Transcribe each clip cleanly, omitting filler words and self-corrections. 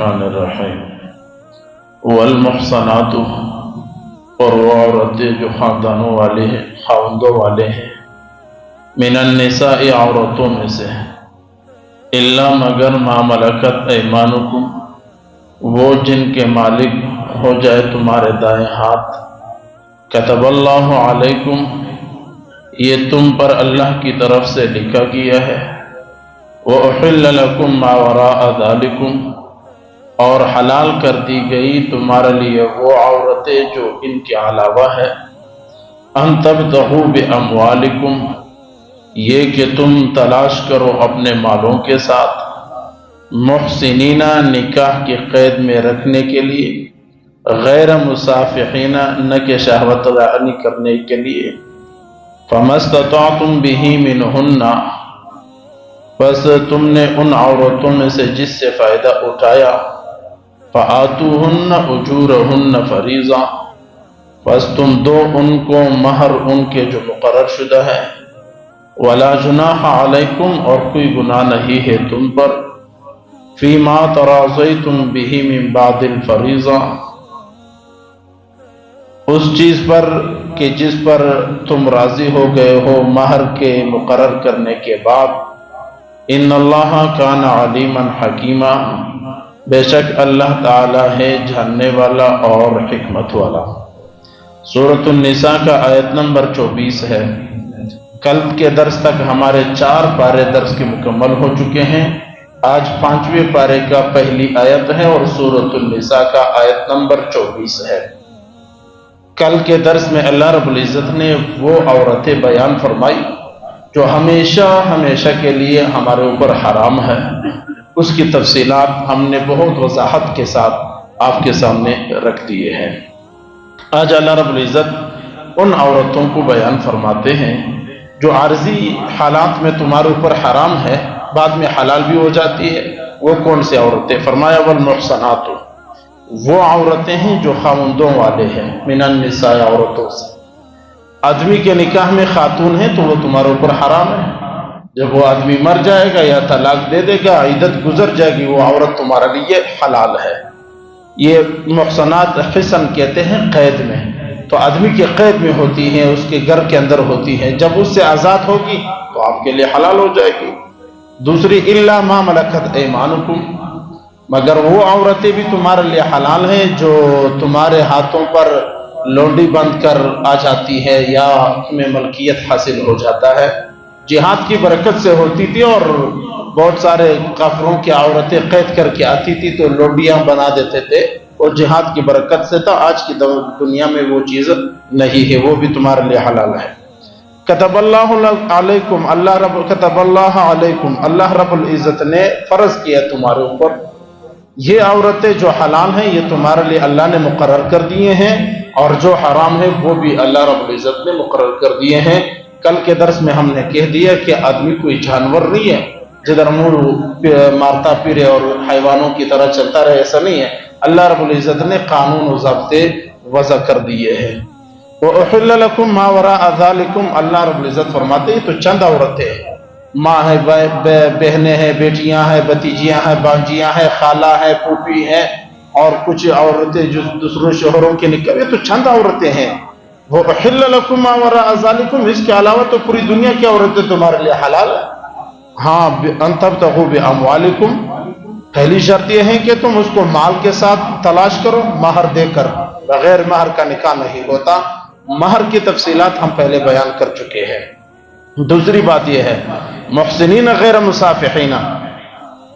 الرحمن الرحیم والمحصنات، اور وہ عورتیں جو خاندانوں والے ہیں، خاوندوں والے ہیں، من النساء، عورتوں میں سے، الا مگر ما ملکت ایمانکم، وہ جن کے مالک ہو جائے تمہارے دائیں ہاتھ، کتب اللہ علیکم، یہ تم پر اللہ کی طرف سے لکھا گیا ہے، وَأُحِلَّ لَكُمْ مَا وَرَاءَ ذَلِكُمْ، اور حلال کر دی گئی تمہارے لیے وہ عورتیں جو ان کے علاوہ ہے، أَن تَبْتَغُوا بِأَمْوَالِكُمْ، یہ کہ تم تلاش کرو اپنے مالوں کے ساتھ، محسنین، نکاح کی قید میں رکھنے کے لیے، غیر مسافحین، نہ کہ شہوت رانی کرنے کے لیے، فَمَا اسْتَطَعْتُمْ بِهِ مِنْهُنَّ، بس تم نے ان عورتوں میں سے جس سے فائدہ اٹھایا، فَآتُوهُنَّ أُجُورَهُنَّ فَرِيضَةً، بس تم دو ان کو مہر ان کے جو مقرر شدہ ہے، وَلَا جُنَاحَ عَلَيْكُمْ، اور کوئی گناہ نہیں ہے تم پر، فِيمَا تَرَاضَيْتُمْ بِهِ مِن بَعْدِ الْفَرِيضَةِ، اس چیز پر کہ جس پر تم راضی ہو گئے ہو مہر کے مقرر کرنے کے بعد، ان اللہ کان علیما حکیما، بے شک اللہ تعالی ہے جاننے والا اور حکمت والا۔ سورۃ النساء کا آیت نمبر 24 ہے۔ کل کے درس تک ہمارے 4 پارے درس کے مکمل ہو چکے ہیں۔ آج 5ویں پارے کا پہلی آیت ہے اور سورۃ النساء کا آیت نمبر 24 ہے۔ کل کے درس میں اللہ رب العزت نے وہ عورتیں بیان فرمائی جو ہمیشہ ہمیشہ کے لیے ہمارے اوپر حرام ہے، اس کی تفصیلات ہم نے بہت وضاحت کے ساتھ آپ کے سامنے رکھ دیے ہیں۔ آج اللہ رب العزت ان عورتوں کو بیان فرماتے ہیں جو عارضی حالات میں تمہارے اوپر حرام ہے، بعد میں حلال بھی ہو جاتی ہے۔ وہ کون سی عورتیں؟ فرمایا والمحصنات، وہ عورتیں ہیں جو خاوندوں والے ہیں، من النساء، عورتوں سے۔ آدمی کے نکاح میں خاتون ہے تو وہ تمہارے اوپر حرام ہے۔ جب وہ آدمی مر جائے گا یا طلاق دے دے گا، عدت گزر جائے گی، وہ عورت تمہارے لیے حلال ہے۔ یہ محصنات حصن کہتے ہیں قید میں، تو آدمی کے قید میں ہوتی ہیں، اس کے گھر کے اندر ہوتی ہیں، جب اس سے آزاد ہوگی تو آپ کے لیے حلال ہو جائے گی۔ دوسری الا ما ملکت ایمانکم، مگر وہ عورتیں بھی تمہارے لیے حلال ہیں جو تمہارے ہاتھوں پر لونڈی بند کر آ جاتی ہے یا تمہیں ملکیت حاصل ہو جاتا ہے۔ جہاد کی برکت سے ہوتی تھی اور بہت سارے کافروں کی عورتیں قید کر کے آتی تھی تو لونڈیاں بنا دیتے تھے، اور جہاد کی برکت سے تھا۔ آج کی دنیا میں وہ چیز نہیں ہے، وہ بھی تمہارے لیے حلال ہے۔ کتب اللہ علیکم، کتب اللہ علیکم، اللہ رب العزت نے فرض کیا تمہارے اوپر، یہ عورتیں جو حلال ہیں یہ تمہارے لیے اللہ نے مقرر کر دیے ہیں، اور جو حرام ہے وہ بھی اللہ رب العزت نے مقرر کر دیے ہیں۔ کل کے درس میں ہم نے کہہ دیا کہ آدمی کوئی جانور نہیں ہے جدھر منہ مارتا پھرے اور حیوانوں کی طرح چلتا رہے، ایسا نہیں ہے۔ اللہ رب العزت نے قانون و ضابطے وضع کر دیے ہیں۔ وَأُحِلَّ لَكُمْ مَا وَرَاءَ ذَلِكُمْ، اللہ رب العزت فرماتے ہیں تو چند عورتیں ہیں، ماں ہے، بہنیں ہیں، بیٹیاں ہیں، بھتیجیاں ہیں، بانجیاں ہیں، خالہ ہے، پھوپھی ہیں، اور کچھ عورتیں جو دوسروں شوہروں کے نکاح، یہ تو چند عورتیں ہیں۔ وہ احل لکم ما وراء ذالکم، اس کے علاوہ تو پوری دنیا کی عورتیں تمہارے لیے حلال ہے۔ ہاں، ان تبتغوا باموالکم، پہلی شرط یہ ہے کہ تم اس کو مال کے ساتھ تلاش کرو، مہر دے کر، بغیر مہر کا نکاح نہیں ہوتا۔ مہر کی تفصیلات ہم پہلے بیان کر چکے ہیں۔ دوسری بات یہ ہے محسنین غیر مصافحین،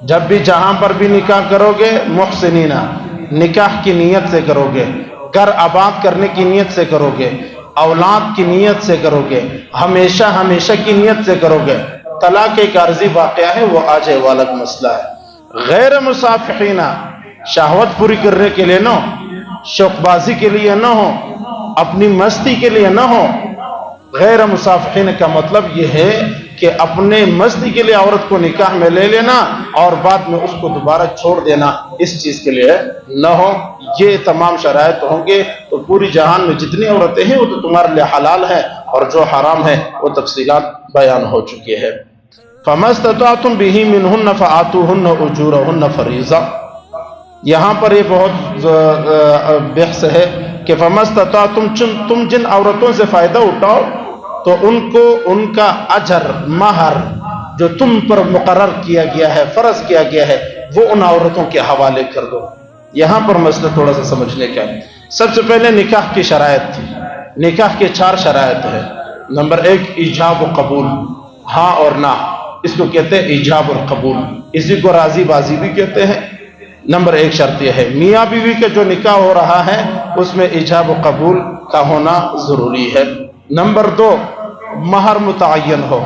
جب بھی جہاں پر بھی نکاح کرو گے محسنین، نکاح کی نیت سے کرو گے، گھر آباد کرنے کی نیت سے کرو گے، اولاد کی نیت سے کرو گے، ہمیشہ ہمیشہ کی نیت سے کرو گے۔ طلاق ایک عارضی واقعہ ہے، وہ آ جائے وہ الگ مسئلہ ہے۔ غیر مصافحین، شہوت پوری کرنے کے لیے نہ ہو، شوق بازی کے لیے نہ ہو، اپنی مستی کے لیے نہ ہو۔ غیر مصافحین کا مطلب یہ ہے کہ اپنے مستی کے لیے عورت کو نکاح میں لے لینا اور بعد میں اس کو دوبارہ چھوڑ دینا، اس چیز کے لیے نہ ہو۔ یہ تمام شرائط ہوں گے تو پوری جہان میں جتنی عورتیں ہیں وہ تو تمہارے لیے حلال ہے، اور جو حرام ہے وہ تفصیلات بیان ہو چکی ہے۔ فَمَا اسْتَطَعْتُمْ بِهِ مِنْهُنَّ فَآتُوهُنَّ أُجُورَهُنَّ فَرِيضَةً، یہاں پر یہ بہت بحث ہے کہ فمستطعتم، تم جن عورتوں سے فائدہ اٹھاؤ تو ان کو ان کا اجر مہر جو تم پر مقرر کیا گیا ہے، فرض کیا گیا ہے، وہ ان عورتوں کے حوالے کر دو۔ یہاں پر مسئلہ تھوڑا سا سمجھنے کا ہے۔ سب سے پہلے نکاح کی شرائط تھی۔ نکاح کے 4 شرائط ہیں۔ نمبر 1 ایجاب و قبول، ہاں اور نہ، اس کو کہتے ہیں ایجاب اور قبول، اسی کو راضی بازی بھی کہتے ہیں۔ نمبر 1 شرط یہ ہے میاں بیوی کا جو نکاح ہو رہا ہے اس میں ایجاب و قبول کا ہونا ضروری ہے۔ نمبر 2 مہر متعین ہو،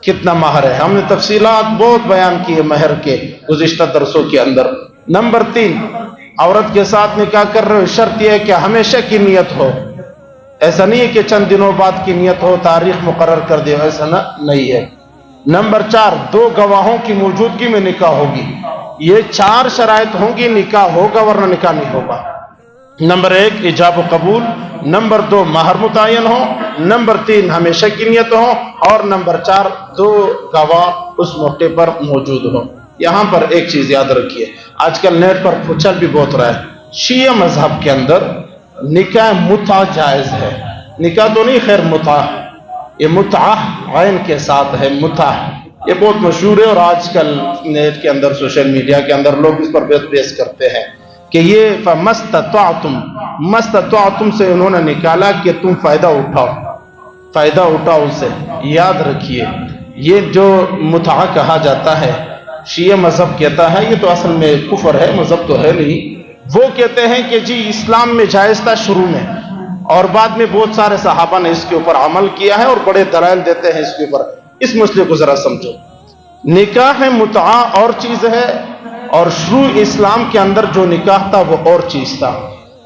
کتنا مہر ہے، ہم نے تفصیلات بہت بیان کی ہے مہر کے گزشتہ درسوں کے اندر۔ نمبر 3 عورت کے ساتھ نکاح کر رہے ہو، شرط یہ ہے کہ ہمیشہ کی نیت ہو، ایسا نہیں ہے کہ چند دنوں بعد کی نیت ہو، تاریخ مقرر کر دے، ایسا نہیں ہے۔ نمبر 4 2 گواہوں کی موجودگی میں نکاح ہوگی، یہ 4 شرائط ہوں گی، نکاح ہوگا ورنہ نکاح نہیں ہوگا۔ نمبر 1 ایجاب و قبول، نمبر 2 مہر متعین ہو، نمبر 3 ہمیشہ کی نیت ہو، اور نمبر 4 2 گواہ اس موقع پر موجود ہو۔ یہاں پر ایک چیز یاد رکھیے، آج کل نیٹ پر پھچل بھی بہت رہا ہے، شیعہ مذہب کے اندر نکاح متع جائز ہے، نکاح تو نہیں، خیر متع، یہ متع عین کے ساتھ ہے، متع یہ بہت مشہور ہے، اور آج کل نیٹ کے اندر سوشل میڈیا کے اندر لوگ اس پر بحث کرتے ہیں کہ یہ فمستطعتم، مستطعتم سے انہوں نے نکالا کہ تم فائدہ اٹھاؤ، فائدہ اٹھاؤ سے۔ یاد رکھیے یہ جو متع کہا جاتا ہے شیعہ مذہب کہتا ہے، یہ تو اصل میں کفر ہے، مذہب تو ہے نہیں۔ وہ کہتے ہیں کہ جی اسلام میں جائز تھا شروع میں، اور بعد میں بہت سارے صحابہ نے اس کے اوپر عمل کیا ہے اور بڑے دلائل دیتے ہیں اس کے اوپر۔ اس مسئلے کو ذرا سمجھو، نکاح متعہ اور چیز ہے، اور شروع اسلام کے اندر جو نکاح تھا وہ اور چیز تھا۔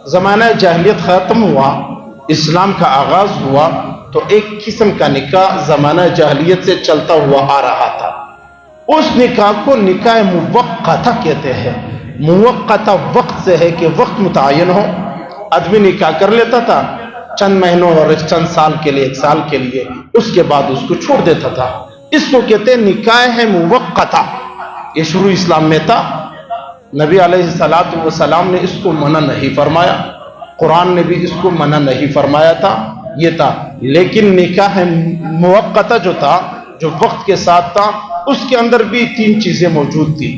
زمانہ جاہلیت ختم ہوا، اسلام کا آغاز ہوا، تو ایک قسم کا نکاح زمانہ جاہلیت سے چلتا ہوا آ رہا تھا، اس نکاح کو نکاح موقتہ کہتے ہیں۔ موقتہ وقت سے ہے کہ وقت متعین ہو، آدمی نکاح کر لیتا تھا چند مہینوں اور چند سال کے لیے، 1 سال کے لیے، اس کے بعد اس کو چھوڑ دیتا تھا، اس کو کہتے ہیں نکاح موقتہ۔ یہ شروع اسلام میں تھا، نبی علیہ السلام نے اس کو منع نہیں فرمایا، قرآن نے بھی اس کو منع نہیں فرمایا تھا، یہ تھا۔ لیکن نکاح موقتہ جو تھا، جو وقت کے ساتھ تھا، اس کے اندر بھی 3 چیزیں موجود تھی،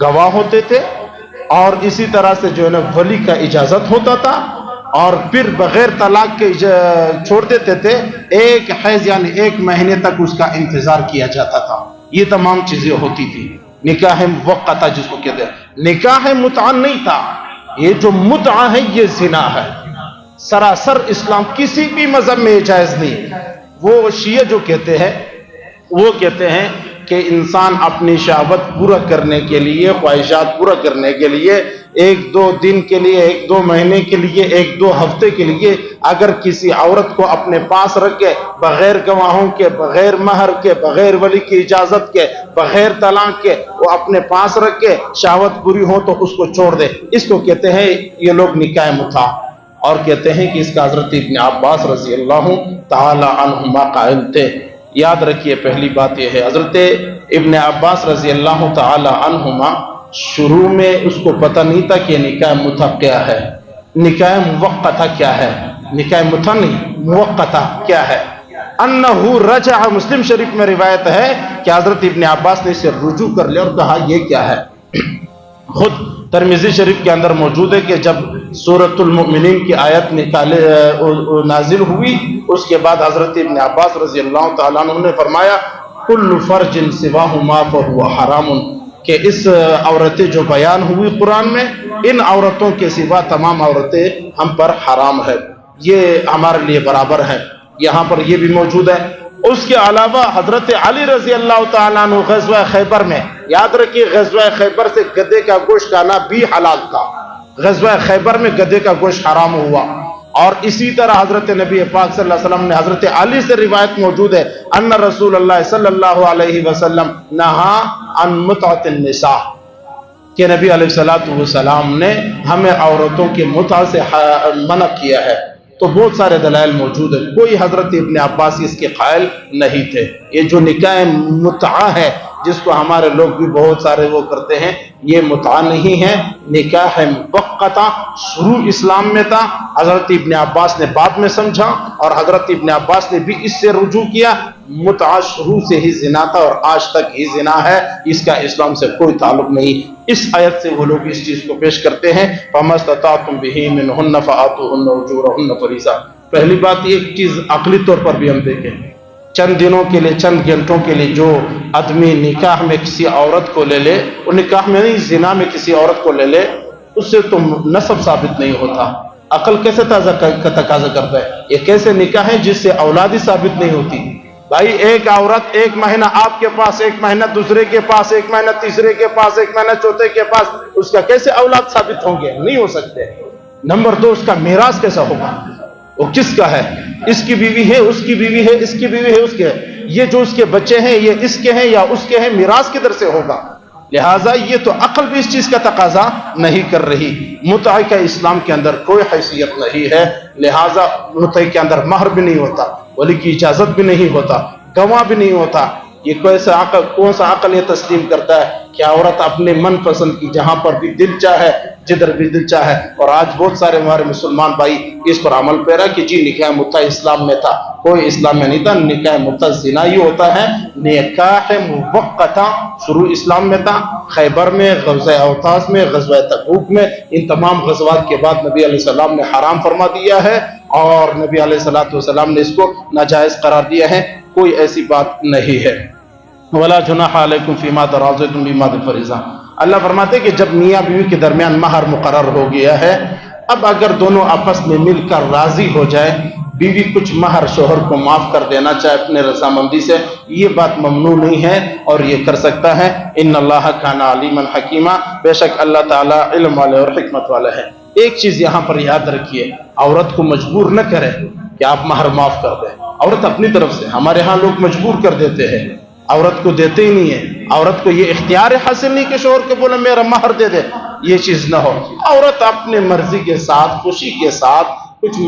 گواہ ہوتے تھے، اور اسی طرح سے جو ہے نا ولی کا اجازت ہوتا تھا، اور پھر بغیر طلاق کے چھوڑ دیتے تھے، 1 حیض یعنی 1 مہینے تک اس کا انتظار کیا جاتا تھا۔ یہ تمام چیزیں ہوتی تھی، نکاح موقتہ جس کو کہتے ہیں۔ نکاح متعہ نہیں تھا، یہ جو متعہ ہے یہ زنا ہے، سراسر اسلام کسی بھی مذہب میں جائز نہیں۔ وہ شیعہ جو کہتے ہیں، وہ کہتے ہیں کہ انسان اپنی شہوت پورا کرنے کے لیے، خواہشات پورا کرنے کے لیے 1-2 دن کے لیے، 1-2 مہینے کے لیے، 1-2 ہفتے کے لیے اگر کسی عورت کو اپنے پاس رکھے، بغیر گواہوں کے، بغیر مہر کے، بغیر ولی کی اجازت کے، بغیر طلاق کے، وہ اپنے پاس رکھ کے شہوت پوری ہو تو اس کو چھوڑ دے، اس کو کہتے ہیں یہ لوگ نکاح متعہ۔ اور کہتے ہیں کہ اس کا حضرت ابن عباس رضی اللہ تعالی عنہما قائل تھے۔ یاد رکھیے پہلی بات یہ ہے، حضرت ابن عباس رضی اللہ تعالی عنہما شروع میں اس کو پتہ نہیں تھا کہ نکاح متعہ کیا ہے، نکاح موقتہ کیا ہے، نکاح متعہ نہیں، موقتہ کیا ہے۔ انہو رجع، مسلم شریف میں روایت ہے کہ حضرت ابن عباس نے اسے رجوع کر لیا اور کہا یہ کیا ہے۔ خود ترمذی شریف کے اندر موجود ہے کہ جب سورۃ المؤمنین کی آیت نازل ہوئی، اس کے بعد حضرت ابن عباس رضی اللہ تعالیٰ عنہ نے فرمایا کل فرج سواہما فہو حرام، کہ اس عورتیں جو بیان ہوئی قرآن میں، ان عورتوں کے سوا تمام عورتیں ہم پر حرام ہے، یہ ہمارے لیے برابر ہیں۔ یہاں پر یہ بھی موجود ہے۔ اس کے علاوہ حضرت علی رضی اللہ تعالیٰ عنہ غزوہ خیبر میں، یاد رکھیے غزوہ خیبر سے گدھے کا گوشت کھانا بھی حلال تھا، غزوہ خیبر میں گدھے کا گوشت حرام ہوا۔ اور اسی طرح حضرت نبی پاک صلی اللہ علیہ وسلم نے، حضرت علی سے روایت موجود ہے، ان رسول اللہ صلی اللہ علیہ وسلم نہا عن متعۃ النساء، کہ نبی علیہ السلام نے ہمیں عورتوں کے متعہ سے منع کیا ہے۔ تو بہت سارے دلائل موجود ہیں، کوئی حضرت ابن عباس اس کے قائل نہیں تھے۔ یہ جو نکاح متعہ ہے جس کو ہمارے لوگ بھی بہت سارے وہ کرتے ہیں، یہ متعہ نہیں ہے، نکاح موقتہ شروع اسلام میں تھا۔ حضرت ابن عباس نے بعد میں سمجھا اور حضرت ابن عباس نے بھی اس سے رجوع کیا۔ متعہ شروع سے ہی زنا تھا اور آج تک ہی زنا ہے، اس کا اسلام سے کوئی تعلق نہیں۔ اس آیت سے وہ لوگ اس چیز کو پیش کرتے ہیں فَمَا اسْتَطَعْتُمْ بِهِ مِنْهُنَّ فَآتُوهُنَّ أُجُورَهُنَّ فَرِيضَةً۔ پہلی بات ایک چیز عقلی طور پر بھی ہم دیکھیں، چند دنوں کے لیے، چند گھنٹوں کے لیے جو آدمی نکاح میں کسی عورت کو لے لے، وہ نکاح میں نہیں، زنا میں کسی عورت کو لے لے، اس سے تو نسب ثابت نہیں ہوتا۔ عقل کیسے تقاضا کرتا ہے؟ یہ کیسے نکاح ہے جس سے اولادی ثابت نہیں ہوتی؟ بھائی ایک عورت ایک مہینہ آپ کے پاس، ایک مہینہ دوسرے کے پاس، ایک مہینہ تیسرے کے پاس، ایک مہینہ چوتھے کے پاس، اس کا کیسے اولاد ثابت ہوں گے؟ نہیں ہو سکتے۔ نمبر دو، اس کا میراث کیسا ہوگا؟ وہ کس کا ہے؟ اس کی بیوی ہے، اس کی بیوی ہے، اس کی بیوی ہے، اس کے ہے، یہ جو اس کے بچے ہیں یہ اس کے ہیں یا اس کے ہیں، میراث کدھر سے ہوگا؟ لہٰذا یہ تو عقل بھی اس چیز کا تقاضا نہیں کر رہی۔ متعہ کا اسلام کے اندر کوئی حیثیت نہیں ہے، لہٰذا متعہ کے اندر مہر بھی نہیں ہوتا، ولی کی اجازت بھی نہیں ہوتا، گواہ بھی نہیں ہوتا۔ یہ کون سا عقل یہ تسلیم کرتا ہے کہ عورت اپنے من پسند کی جہاں پر بھی دل چاہے، جدھر بھی دل چاہے؟ اور آج بہت سارے ہمارے مسلمان بھائی اس پر عمل پیرا کہ جی نکاح متعہ اسلام میں تھا، کوئی اسلام میں نہیں تھا، نکاح متعہ زنا ہی ہوتا ہے۔ نکاح موقتہ شروع اسلام میں تھا، خیبر میں، غزوہ اوطاس میں، غزوہ تبوک میں، ان تمام غزوات کے بعد نبی علیہ السلام نے حرام فرما دیا ہے اور نبی علیہ السلام نے اس کو ناجائز قرار دیا ہے، کوئی ایسی بات نہیں ہے۔ وَلَا جُنَاحَ عَلَيْكُمْ فِي مَا تَرَاضَيْتُم بِهِ مِنَ الْفَرِيضَةِ۔ اللہ فرماتے ہیں کہ جب میاں بیوی کے درمیان مہر مقرر ہو گیا ہے، اب اگر دونوں آپس میں مل کر راضی ہو جائے، بیوی کچھ مہر شوہر کو معاف کر دینا چاہے اپنے رضامندی سے، یہ بات ممنوع نہیں ہے اور یہ کر سکتا ہے۔ ان اللہ کان علیما حکیما، بے شک اللہ تعالیٰ علم والے اور حکمت والا ہے۔ ایک چیز یہاں پر یاد رکھیے، عورت کو مجبور نہ کرے کہ آپ مہر معاف کر دیں۔ عورت اپنی طرف سے، ہمارے ہاں لوگ مجبور کر دیتے ہیں، عورت کو دیتے ہی نہیں ہے۔ عورت کو یہ اختیار حاصل نہیں کہ شوہر کو بولے میرا مہر دے دے، یہ چیز نہ ہو۔ عورت اپنے مرضی کے ساتھ، خوشی کے ساتھ کچھ